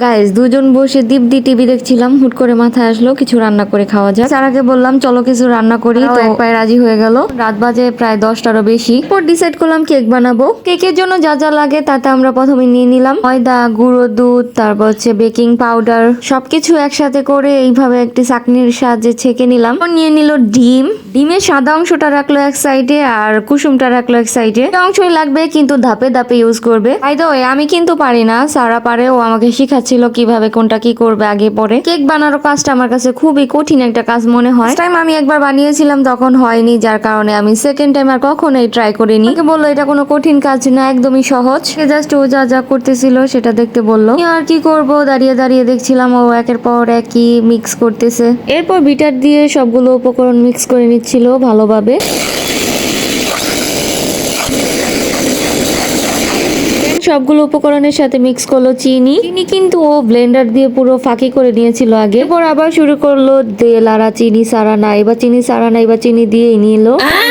Guys দুজন বসে দীপ্তি TV দেখছিলাম, হুট করে মাথায় আসলো কিছু রান্না করে খাওয়া যায়। সারাকে বললাম চলো কিছু রান্না করি, তো এক পায়ে রাজি হয়ে গেল। রাত বাজে প্রায় 10টারও বেশি। এরপর ডিসাইড করলাম কেক বানাবো। কেকের জন্য যা যা লাগে তাতে আমরা প্রথমে নিয়ে নিলাম ময়দা, গুঁড়ো দুধ, তারপর হচ্ছে বেকিং পাউডার, সবকিছু একসাথে করে এইভাবে একটি চাকনির সাহায্যে ছেঁকে নিলাম। নিয়ে নিল ডিমের সাদা অংশটা রাখলো এক সাইডে আর কুসুমটা রাখলো এক সাইডে। অংশই লাগবে কিন্তু ধাপে ধাপে ইউজ করবে। বাই দ্য ওয়ে আমি কিন্তু পারি না, সারা পারে, ও আমাকে শিখাচ্ছিল কিভাবে কোনটা কি করবে আগে পরে। কেক বানানোর কাজটা আমার কাছে খুবই কঠিন একটা কাজ মনে হয়। টাইম আমি একবার বানিয়েছিলাম তখন হয়নি, যার কারণে আমি সেকেন্ড টাইম আর কখনোই ট্রাই করিনি। বললো এটা কোনো কঠিন কাজ না, একদমই সহজ। জাস্ট ও যা যা করতেছিল সেটা দেখতে বললো। আর কি করব, দাঁড়িয়ে দাঁড়িয়ে দেখছিলাম ও একের পর একই মিক্স করতেছে। এরপর বিটার দিয়ে সবগুলো উপকরণ মিক্স করে নিচ্ছিল ভালোভাবে। সবগুলো উপকরণের সাথে মিক্স করলো চিনি কিন্তু ও ব্লেন্ডার দিয়ে পুরো ফাঁকি করে নিয়েছিল আগে। এরপর আবার শুরু করলো লাড়া, চিনি সারা নাই বা চিনি সারা নাই বা চিনি দিয়েই নিল।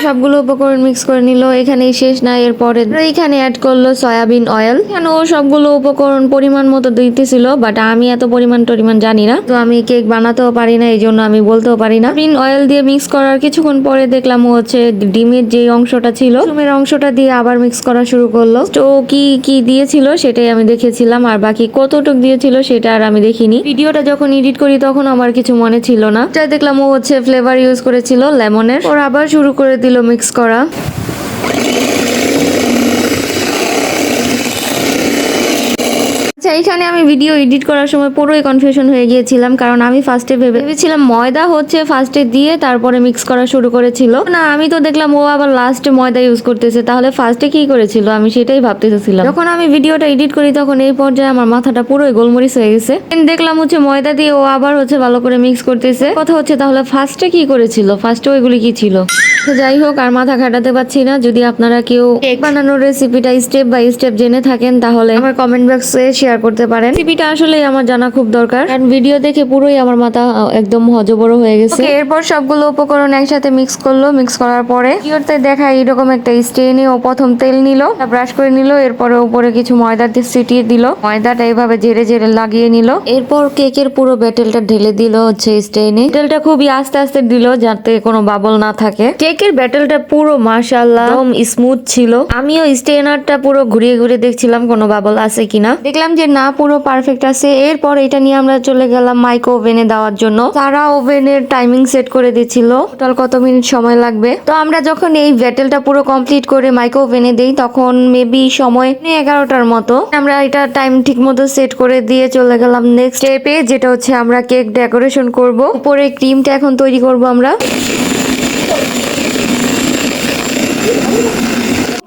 সবগুলো উপকরণ মিক্স করে নিল। এখানেই শেষ না, এরপরে এখানে অ্যাড করলো সয়াবিন অয়েল। কেন ও সবগুলো উপকরণ পরিমাণ মতো দিতেছিল, বাট আমি এত পরিমাণ জানি না, তো আমি কেক বানাতেও পারি না, এই জন্য আমি বলতেও পারি না। সয়াবিন অয়েল দিয়ে মিক্স করার কিছুক্ষণ পরে দেখলাম ও হচ্ছে ডিমের যে অংশটা ছিল ডিমের অংশটা দিয়ে আবার মিক্স করা শুরু করলো। তো কি কি দিয়েছিল সেটাই আমি দেখেছিলাম, আর বাকি কতটুক দিয়েছিল সেটা আর আমি দেখিনি। ভিডিওটা যখন এডিট করি তখন আমার কিছু মনে ছিল না। তাই দেখলাম ও হচ্ছে ফ্লেভার ইউজ করেছিল লেমনের। ওর আবার শুরু করে দিল মিক্স করা। এইখানে আমি ভিডিও এডিট করার সময় পুরোই কনফিউশন হয়ে গিয়েছিলাম, কারণ আমি ফার্স্টে ভেবেছিলাম ময়দা হচ্ছে ফার্স্টে দিয়ে তারপরে মিক্স করা শুরু করেছিল। না, আমি তো দেখলাম ও আবার লাস্টে ময়দা ইউজ করতেছে, তাহলে ফার্স্টে কি করেছিল আমি সেটাই ভাবতেছিলাম। যখন আমি ভিডিওটা এডিট করি তখন এই পর্যায়ে আমার মাথাটা পুরোই গোলমরিচ হয়ে গেছে। দেখলাম হচ্ছে ময়দা দিয়ে ও আবার হচ্ছে ভালো করে মিক্স করতেছে। কথা হচ্ছে তাহলে ফার্স্টে কি করেছিল, ফার্স্টে ওইগুলি কি ছিল। যাই হোক, আর মাথা খাটাতে পারছি না। যদি আপনারা কেউ কেক বানানোর রেসিপিটা স্টেপ বাই স্টেপ জেনে থাকেন তাহলে আমার কমেন্ট বক্সে শেয়ার করতে পারেন। রেসিপিটা আসলে আমার জানা খুব দরকার, কারণ ভিডিও দেখে পুরোই আমার মাথা একদম হজবড় হয়ে গেছে। এরপর সবগুলো উপকরণ একসাথে মিক্স করলো। মিক্স করার পরে ভিডিওতে দেখা এরকম একটা স্টেনে ও প্রথম তেল নিল, ব্রাশ করে নিল, এরপরে উপরে কিছু ময়দা দিয়ে ছিটিয়ে দিল। ময়দাটা এইভাবে ঝেড়ে ঝেড়ে লাগিয়ে নিল। এরপর কেকের পুরো ব্যাটেলটা ঢেলে দিল হচ্ছে স্টেনে। ব্যাটেলটা খুবই আস্তে আস্তে দিল যাতে কোনো বাবল না থাকে। কেকের ব্যাটেলটা পুরো মাশাআল্লাহ একদম স্মুথ ছিল। আমিও স্টেনারটা পুরো ঘুরিয়ে ঘুরিয়ে দেখছিলাম কোনো বাবল আছে কিনা। দেখলাম যে না, পুরো পারফেক্ট আছে। এরপর এটা নিয়ে আমরা চলে গেলাম মাইক্রো ওভেনে দেওয়ার জন্য। তারা ওভেনের টাইমিং সেট করে দিয়েছিল টোটাল কত মিনিট সময় লাগবে। তো আমরা যখন এই ব্যাটেলটা পুরো কমপ্লিট করে মাইক্রো ওভেনে দেই তখন মেবি সময় 11টার মতো। আমরা এটা টাইম ঠিক মতো সেট করে দিয়ে চলে গেলাম নেক্সট স্টেপে, যেটা হচ্ছে আমরা কেক ডেকোরেশন করব। উপরে ক্রিমটা এখন তৈরি করব আমরা।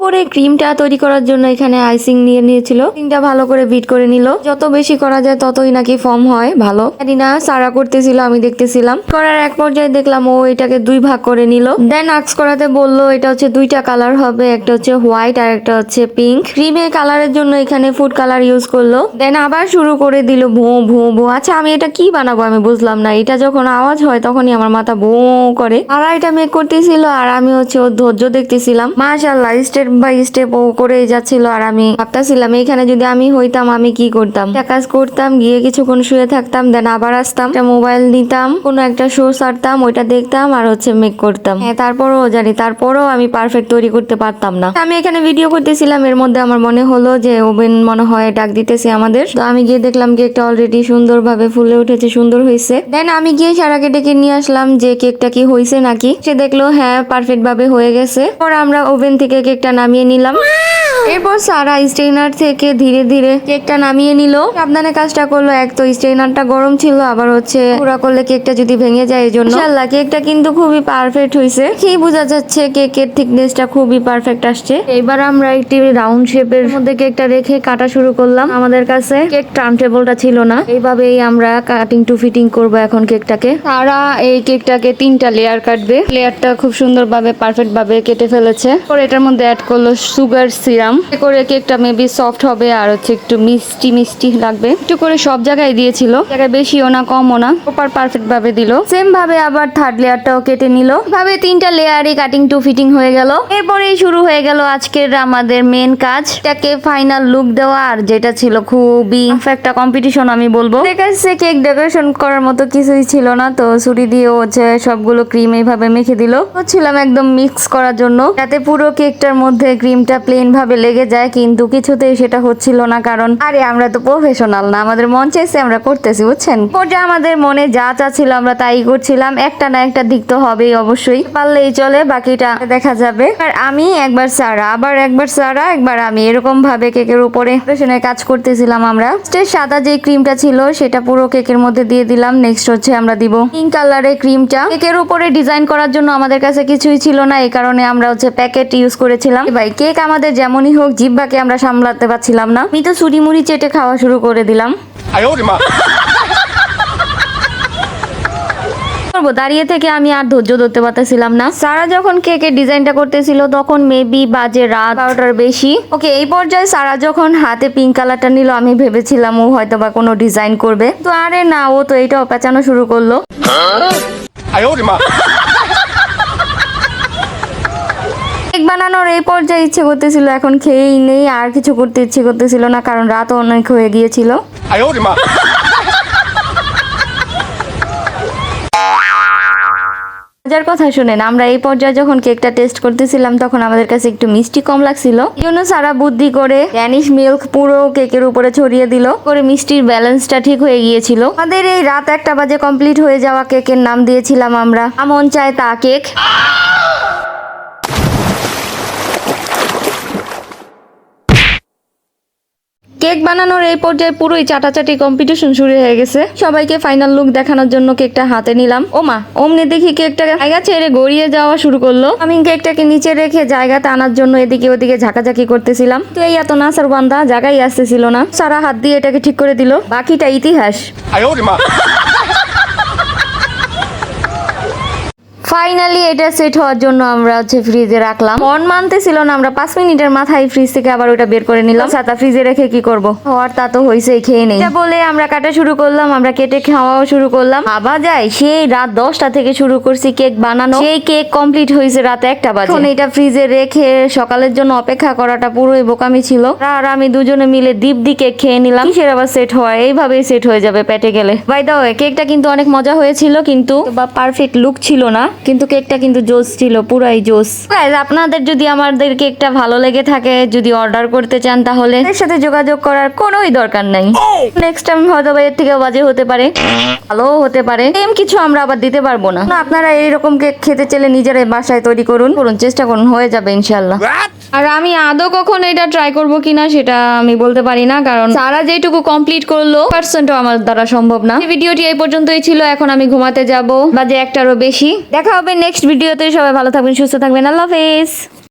পরে ক্রিমটা তৈরি করার জন্য এখানে আইসিং নিয়ে নিয়েছিল। ক্রিমটা ভালো করে বিট করে নিল। যত বেশি করা যায় ততই নাকি ফর্ম হয় ভালো। জানি না, সারা করতেছিল, আমি দেখতেছিলাম। করার এক পর্যায়ে দেখলাম ও এটাকে 2 ভাগ করে নিল। দেন আক্স করাতে বললো এটা হচ্ছে 2টা কালার হবে, একটা হচ্ছে হোয়াইট আর একটা হচ্ছে পিঙ্ক। ক্রিমের কালারের জন্য এখানে ফুড কালার ইউজ করলো। দেন আবার শুরু করে দিল ভো ভো ভো। আচ্ছা, আমি এটা কি বানাবো আমি বুঝলাম না। এটা যখন আওয়াজ হয় তখনই আমার মাথা ভো করে। আর এটা মেক করতেছিল আর আমি হচ্ছে ওর ধৈর্য দেখতেছিলাম। মাশাআল্লাহ, স্টেপ বাই স্টেপ ও করেই যাচ্ছিল। আর আমি ভাবতেছিলাম এখানে যদি আমি হইতাম আমি কি করতাম। একটা কাজ করতাম, গিয়ে কিছুক্ষণ শুয়ে থাকতাম, দেন আবার আসতাম, একটা মোবাইল নিতাম, কোনো একটা শো সারতাম, ওইটা দেখতাম আর হচ্ছে মেক করতাম। হ্যাঁ, তারপরও আমি পারফেক্ট তৈরি করতে পারতাম না। আমি এখানে ভিডিও করতেছিলাম, এর মধ্যে আমার মনে হলো যে ওভেন মনে হয় ডাক দিতেছে আমাদের। তো আমি গিয়ে দেখলাম কেকটা অলরেডি সুন্দরভাবে ফুলে উঠেছে, সুন্দর হয়েছে। দেন আমি গিয়ে সারাকে ডেকে নিয়ে আসলাম যে কেকটা কি হয়েছে নাকি। সে দেখলো হ্যাঁ পারফেক্ট ভাবে হয়ে গেছে। পরে আমরা ওভেন থেকে কেকটা নামিয়ে নিলাম। এরপর সারা স্টেইনার থেকে ধীরে ধীরে কেকটা নামিয়ে নিল। সাবধানে কাজটা করলো। এক তো স্টেইনারটা গরম ছিল, আবার হচ্ছে পুরা করলে কেকটা যদি ভেঙে যায়, এই জন্য। ইনশাআল্লাহ কেকটা কিন্তু খুবই পারফেক্ট হয়েছে। কি বোঝা যাচ্ছে কেকের থিকনেসটা খুবই পারফেক্ট আসছে। এবার আমরা একটি রাউন্ড শেপের মধ্যে কেকটা রেখে কাটা শুরু করলাম। আমাদের কাছে কেক টার্ন টেবলটা ছিল না, এইভাবেই আমরা কাটিং টু ফিটিং করব এখন কেকটাকে। সারা এই কেকটাকে 3টা লেয়ার কাটবে। লেয়ারটা খুব সুন্দরভাবে পারফেক্ট ভাবে কেটে ফেলেছে। পরে এটার মধ্যে অ্যাড করলো সুগার সিরাম। করে কেকটা মেবি সফট হবে আর হচ্ছে একটু মিষ্টি মিষ্টি লাগবে। একটু করে সব জায়গায় দিয়েছিল, জায়গায় বেশিও না কমও না, প্রপার পারফেক্ট ভাবে দিল। সেম ভাবে আবার থার্ড লেয়ারটাও কেটে নিল, ভাবে 3টা লেয়ারই কাটিং টু ফিটিং হয়ে গেল। এরপরেই শুরু হয়ে গেল আজকের আমাদের মেন কাজ, এটাকে ফাইনাল লুক দেওয়া। আর যেটা ছিল খুবই একটা কম্পিটিশন আমি বলবো। দেখাচ্ছে কেক ডেকোরেশন করার মতো কিছুই ছিল না, তো ছুরি দিয়ে হচ্ছে সবগুলো ক্রিম এইভাবে মেখে দিল। হচ্ছিলাম একদম মিক্স করার জন্য যাতে পুরো কেকটার মধ্যে ক্রিমটা প্লেন ভাবে লেগে যায়, কিন্তু কিছুতেই সেটা হচ্ছিল না। কারণ আরে আমরা তো প্রফেশনাল না, আমাদের মন চাইছে আমরা করতেছি, বুঝছেন। পর্যায়ে আমাদের মনে যা চাচ্ছিল আমরা তাই করছিলাম। একটা না একটা দিক তো হবেই, অবশ্যই পারলেই চলে, বাকিটা দেখা যাবে। আর আমি একবার সারা, আবার একবার সারা, একবার আমি, এরকম ভাবে কেকের উপরে ডেকোরেশনের কাজ করতেছিলাম আমরা। সাদা যে ক্রিমটা ছিল সেটা পুরো কেকের মধ্যে দিয়ে দিলাম। নেক্সট হচ্ছে আমরা দিব পিঙ্ক কালারের ক্রিমটা। কেকের উপরে ডিজাইন করার জন্য আমাদের কাছে কিছুই ছিল না, এই কারণে আমরা হচ্ছে প্যাকেট ইউজ করেছিলাম। ভাই কেক আমাদের যেমনই হোক, জিহ্বাকে আমরা সামলাতে পারছিলাম না, আমি তো ছুরি মুড়ি চেটে খাওয়া শুরু করে দিলাম। দাঁড়িয়ে থেকে আমি আর ধৈর্য ধরতে পারতেছিলাম না। সারা যখন কেকের ডিজাইনটা করতেছিল তখন মেবি বাজে রাত 12টার বেশি। ওকে, এই পর্যায়ে সারা যখন হাতে পিঙ্ক কালারটা নিল, আমি ভেবেছিলাম ও হয়তো বা কোনো ডিজাইন করবে, তো আরে না, ও তো এইটাও পেঁচানো শুরু করলো। কেক বানানোর এই পর্যায়ে ইচ্ছে করতেছিল এখন খেয়েই নেই, আর কিছু করতে ইচ্ছে করতেছিল না, কারণ রাত অনেক হয়ে গিয়েছিল। মজার কথা শুনেন, আমরা এই পর্যায়ে যখন কেকটা টেস্ট করতেছিলাম তখন আমাদের কাছে একটু মিষ্টি কম লাগছিল। এই জন্য সারা বুদ্ধি করে ড্যানিশ মিল্ক পুরো কেকের উপরে ছড়িয়ে দিল, করে মিষ্টির ব্যালেন্সটা ঠিক হয়ে গিয়েছিল। আমাদের এই রাত 1টা বাজে কমপ্লিট হয়ে যাওয়া কেকের নাম দিয়েছিলাম আমরা আমন চায় তা কেক। কেক বানানোর এই পর্যায়ে পুরোই চাটাচাটি কম্পিটিশন শুরু হয়ে গেছে। সবাইকে ফাইনাল লুক দেখানোর জন্য কেকটা হাতে নিলাম। ওমা, অমনি দেখি কেকটা জায়গা ছেড়ে গড়িয়ে যাওয়া শুরু করলো। আমি কেকটাকে নিচে রেখে জায়গাতে আনার জন্য এদিকে ওদিকে ঝাঁকাঝাঁকি করতেছিলাম, তো এই এত নাসার বান্দা জায়গায় আসতেছিল না। সারা হাত দিয়ে এটাকে ঠিক করে দিল, বাকিটা ইতিহাস। ফাইনালি এটা সেট হওয়ার জন্য আমরা হচ্ছে ফ্রিজে রাখলাম। মন মানতেছিল না, আমরা 5 মিনিটের মাথায় ফ্রিজ থেকে আবার ওটা বের করে নিলাম। সাথে ফ্রিজে রেখে কি করব, হওয়ার তা তো হয়েছে, খেয়ে নেই। এটা বলে আমরা কাটা শুরু করলাম, আমরা কেটে খাওয়াও শুরু করলাম। ভাবা যায় সেই রাত 10টা থেকে শুরু করছি কেক বানানো, সেই কেক কমপ্লিট হয়েছে রাত 1টা বাজে। এখন এটা ফ্রিজে রেখে সকালের জন্য অপেক্ষা করাটা পুরোই বোকামি ছিল। আর আমি দুজনে মিলে দীপ কেক খেয়ে নিলাম। কিসের আবার সেট হয়, এইভাবেই সেট হয়ে যাবে পেটে গেলে। বাই দ্য ওয়ে, কেকটা কিন্তু অনেক মজা হয়েছিল, কিন্তু বা পারফেক্ট লুক ছিল না, কিন্তু কেকটা কিন্তু জোস ছিল, পুরাই জোস। গাইস, আপনাদের যদি আমাদের কেকটা ভালো লেগে থাকে, যদি অর্ডার করতে চান, তাহলে এর সাথে যোগাযোগ করার কোনোই দরকার নাই। নেক্সট টাইম হয়তো এর থেকে বাজে হতে পারে, ভালো হতে পারে, সেম কিছু আমরা আবার দিতে পারবো না। আপনারা এইরকম কেক খেতে চাইলে নিজেরাই বাসায় তৈরি করুন, চেষ্টা করুন, হয়ে যাবে ইনশাল্লাহ। আর আমি আদৌ কখন এটা ট্রাই করবো কিনা সেটা আমি বলতে পারি না, কারণ সারা যেটুকু কমপ্লিট করলো পার্সেন্টও আমার দ্বারা সম্ভব না। এই ভিডিওটি এই পর্যন্তই ছিল, এখন আমি ঘুমাতে যাব, বাজে 1টারও বেশি। দেখা হবে নেক্সট ভিডিওতে। সবাই ভালো থাকবেন, সুস্থ থাকবেন, আল্লাহ হাফেজ।